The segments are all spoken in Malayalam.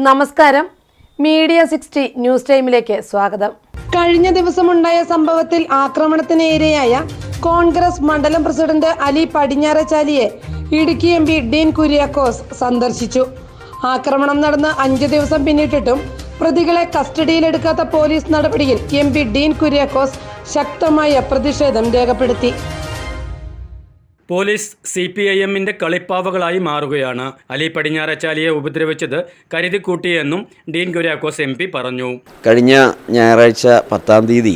നമസ്കാരം, മീഡിയ 60 ന്യൂസ് ടൈമിലേക്ക് സ്വാഗതം. കഴിഞ്ഞ ദിവസമുണ്ടായ സംഭവത്തിൽ ആക്രമണത്തിന് ഇരയായ കോൺഗ്രസ് മണ്ഡലം പ്രസിഡന്റ് അലി പടിഞ്ഞാറേച്ചാലിയെ ഇടുക്കി MP ഡീൻ കുര്യാക്കോസ് സന്ദർശിച്ചു. ആക്രമണം നടന്ന് 5 ദിവസം പിന്നിട്ടിട്ടും പ്രതികളെ കസ്റ്റഡിയിലെടുക്കാത്ത പോലീസ് നടപടിയിൽ MP ഡീൻ കുര്യാക്കോസ് ശക്തമായ പ്രതിഷേധം രേഖപ്പെടുത്തി. പോലീസ് CPIM-ന്റെ കളിപ്പാവകളായി മാറുകയാണ്. അലി പടിഞ്ഞാറേച്ചാലിയെ ഉപദ്രവിച്ചത് കരുതിക്കൂട്ടിയെന്നും ഡീൻ കുര്യാക്കോസ് MP പറഞ്ഞു. കഴിഞ്ഞ ഞായറാഴ്ച 10-ാം തീയതി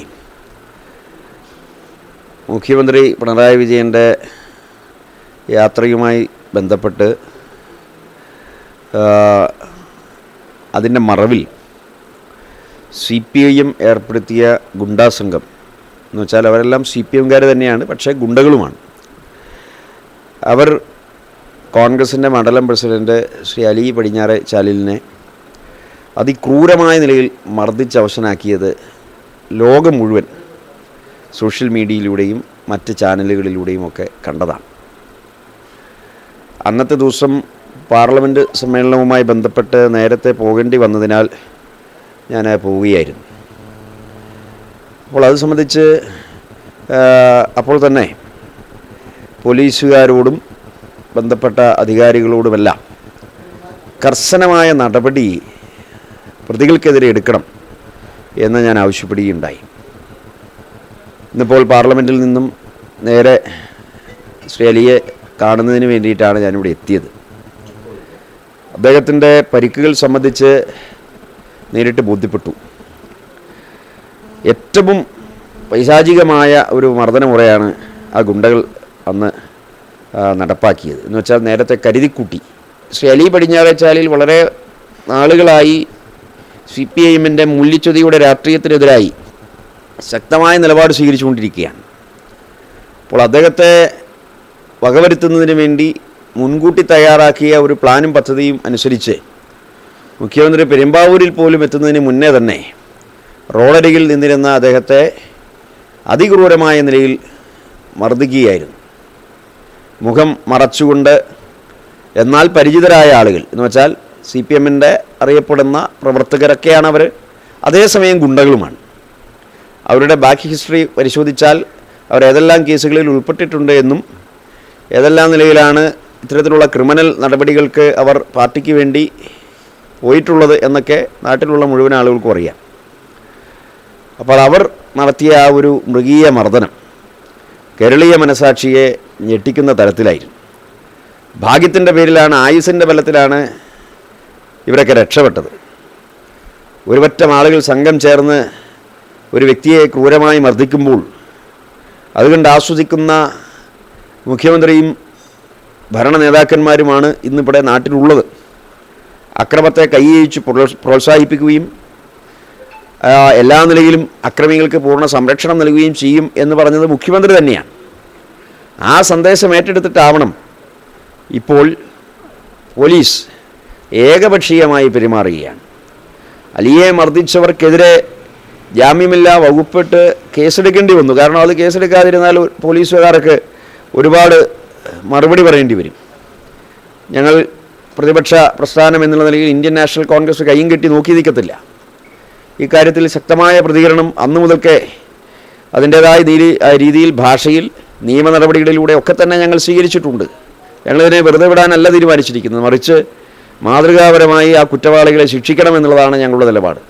മുഖ്യമന്ത്രി പിണറായി വിജയൻ്റെ യാത്രയുമായി ബന്ധപ്പെട്ട് അതിൻ്റെ മറവിൽ CPIM ഏർപ്പെടുത്തിയ ഗുണ്ടാസംഘം എന്ന് വെച്ചാൽ അവരെല്ലാം CPM-കാർ തന്നെയാണ്, പക്ഷേ ഗുണ്ടകളുമാണ്. അവർ കോൺഗ്രസിൻ്റെ മണ്ഡലം പ്രസിഡന്റ് ശ്രീ അലി പടിഞ്ഞാറേച്ചാലിനെ അതിക്രൂരമായ നിലയിൽ മർദ്ദിച്ച് അവശനാക്കിയത് ലോകം മുഴുവൻ സോഷ്യൽ മീഡിയയിലൂടെയും മറ്റ് ചാനലുകളിലൂടെയും ഒക്കെ കണ്ടതാണ്. അന്നത്തെ ദിവസം പാർലമെൻറ്റ് സമ്മേളനവുമായി ബന്ധപ്പെട്ട് നേരത്തെ പോകേണ്ടി വന്നതിനാൽ ഞാൻ പോവുകയായിരുന്നു. അപ്പോൾ അത് സംബന്ധിച്ച് അപ്പോൾ തന്നെ പോലീസുകാരോടും ബന്ധപ്പെട്ട അധികാരികളോടുമെല്ലാം കർശനമായ നടപടി പ്രതികൾക്കെതിരെ എടുക്കണം എന്ന് ഞാൻ ആവശ്യപ്പെടുകയുണ്ടായി. ഇന്നിപ്പോൾ പാർലമെൻറ്റിൽ നിന്നും നേരെ ശ്രീ അലിയെ കാണുന്നതിന് വേണ്ടിയിട്ടാണ് ഞാനിവിടെ എത്തിയത്. അദ്ദേഹത്തിൻ്റെ പരിക്കുകൾ സംബന്ധിച്ച് നേരിട്ട് ബോധ്യപ്പെട്ടു. ഏറ്റവും പൈശാചികമായ ഒരു മർദ്ദനമുറയാണ് ആ ഗുണ്ടകൾ അന്ന് നടപ്പാക്കിയത്. എന്ന് വെച്ചാൽ നേരത്തെ കരുതിക്കൂട്ടി. ശ്രീ അലി പടിഞ്ഞാറേച്ചാലിൽ വളരെ നാളുകളായി CPIM-ൻ്റെ മൂല്യച്യുതിയുടെ രാഷ്ട്രീയത്തിനെതിരായി ശക്തമായ നിലപാട് സ്വീകരിച്ചുകൊണ്ടിരിക്കുകയാണ്. അപ്പോൾ അദ്ദേഹത്തെ വകവരുത്തുന്നതിന് വേണ്ടി മുൻകൂട്ടി തയ്യാറാക്കിയ ഒരു പ്ലാനും പദ്ധതിയും അനുസരിച്ച് മുഖ്യമന്ത്രി പെരുമ്പാവൂരിൽ പോലും എത്തുന്നതിന് മുന്നേ തന്നെ റോഡരികിൽ നിന്നിരുന്ന അദ്ദേഹത്തെ അതിക്രൂരമായ നിലയിൽ മർദ്ദിക്കുകയായിരുന്നു. മുഖം മറച്ചുകൊണ്ട്, എന്നാൽ പരിചിതരായ ആളുകൾ എന്ന് വെച്ചാൽ CPM-ൻ്റെ അറിയപ്പെടുന്ന പ്രവർത്തകരൊക്കെയാണ് അവർ, അതേസമയം ഗുണ്ടകളുമാണ്. അവരുടെ ബാക്ക് ഹിസ്റ്ററി പരിശോധിച്ചാൽ അവർ ഏതെല്ലാം കേസുകളിൽ ഉൾപ്പെട്ടിട്ടുണ്ട് എന്നും ഏതെല്ലാം നിലയിലാണ് ഇത്തരത്തിലുള്ള ക്രിമിനൽ നടപടികൾക്ക് അവർ പാർട്ടിക്ക് വേണ്ടി പോയിട്ടുള്ളത് എന്നൊക്കെ നാട്ടിലുള്ള മുഴുവൻ ആളുകൾക്കും അറിയാം. അപ്പോൾ അവർ നടത്തിയ ആ ഒരു മൃഗീയ മർദ്ദനം കേരളീയ മനസാക്ഷിയെ ഞെട്ടിക്കുന്ന തരത്തിലായിരുന്നു. ഭാഗ്യത്തിൻ്റെ പേരിലാണ്, ആയുസിൻ്റെ ബലത്തിലാണ് ഇവരൊക്കെ രക്ഷപ്പെട്ടത്. ഒരുപറ്റം ആളുകൾ സംഘം ചേർന്ന് ഒരു വ്യക്തിയെ ക്രൂരമായി മർദ്ദിക്കുമ്പോൾ അതുകൊണ്ട് ആസ്വദിക്കുന്ന മുഖ്യമന്ത്രിയും ഭരണ നേതാക്കന്മാരുമാണ് ഇന്നിവിടെ നാട്ടിലുള്ളത്. അക്രമത്തെ കൈയഴിച്ച് പ്രോത്സാഹിപ്പിക്കുകയും എല്ലാ നിലയിലും അക്രമികൾക്ക് പൂർണ്ണ സംരക്ഷണം നൽകുകയും ചെയ്യും എന്ന് പറഞ്ഞത് മുഖ്യമന്ത്രി തന്നെയാണ്. ആ സന്ദേശം ഏറ്റെടുത്തിട്ടാവണം ഇപ്പോൾ പോലീസ് ഏകപക്ഷീയമായി പെരുമാറുകയാണ്. അലിയെ മർദ്ദിച്ചവർക്കെതിരെ ജാമ്യമില്ലാ വകുപ്പിട്ട് കേസെടുക്കേണ്ടി വന്നു. കാരണം അത് കേസെടുക്കാതിരുന്നാൽ പോലീസുകാർക്ക് ഒരുപാട് മറുപടി പറയേണ്ടി വരും. ഞങ്ങൾ പ്രതിപക്ഷ പ്രസ്ഥാനം എന്നുള്ള നിലയിൽ ഇന്ത്യൻ നാഷണൽ കോൺഗ്രസ് കയ്യും കെട്ടി നോക്കി നിൽക്കത്തില്ല. ഇക്കാര്യത്തിൽ ശക്തമായ പ്രതികരണം അന്നു മുതൽക്കേ അതിൻ്റേതായ രീതിയിൽ ഭാഷയിൽ നിയമ നടപടികളിലൂടെ ഒക്കെ തന്നെ ഞങ്ങൾ സ്വീകരിച്ചിട്ടുണ്ട്. ഞങ്ങളിതിനെ വെറുതെ വിടാനല്ല തീരുമാനിച്ചിരിക്കുന്നത്, മറിച്ച് മാതൃകാപരമായി ആ കുറ്റവാളികളെ ശിക്ഷിക്കണമെന്നുള്ളതാണ് ഞങ്ങളുടെ നിലപാട്.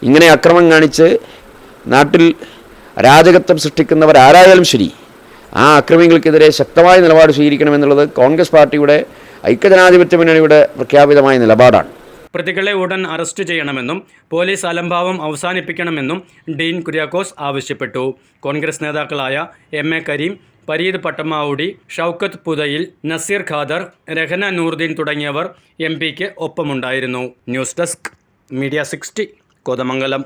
ഇങ്ങനെ അക്രമം കാണിച്ച് നാട്ടിൽ അരാജകത്വം സൃഷ്ടിക്കുന്നവരാരായാലും ശരി, ആ അക്രമികൾക്കെതിരെ ശക്തമായ നിലപാട് സ്വീകരിക്കണമെന്നുള്ളത് കോൺഗ്രസ് പാർട്ടിയുടെ ഐക്യജനാധിപത്യ മുന്നണിയുടെ പ്രഖ്യാപിതമായ നിലപാടാണ്. പ്രതികളെ ഉടൻ അറസ്റ്റ് ചെയ്യണമെന്നും പോലീസ് അലംഭാവം അവസാനിപ്പിക്കണമെന്നും ഡീൻ കുര്യാക്കോസ് ആവശ്യപ്പെട്ടു. കോൺഗ്രസ് നേതാക്കളായ MA കരീം, പരീദ് പട്ടമാവുടി, ഷൗക്കത്ത് പുതയിൽ, നസീർ ഖാദർ, രഹന നൂർദീൻ തുടങ്ങിയവർ MP-ക്ക് ഒപ്പമുണ്ടായിരുന്നു. News desk, media 60, Kothamangalam.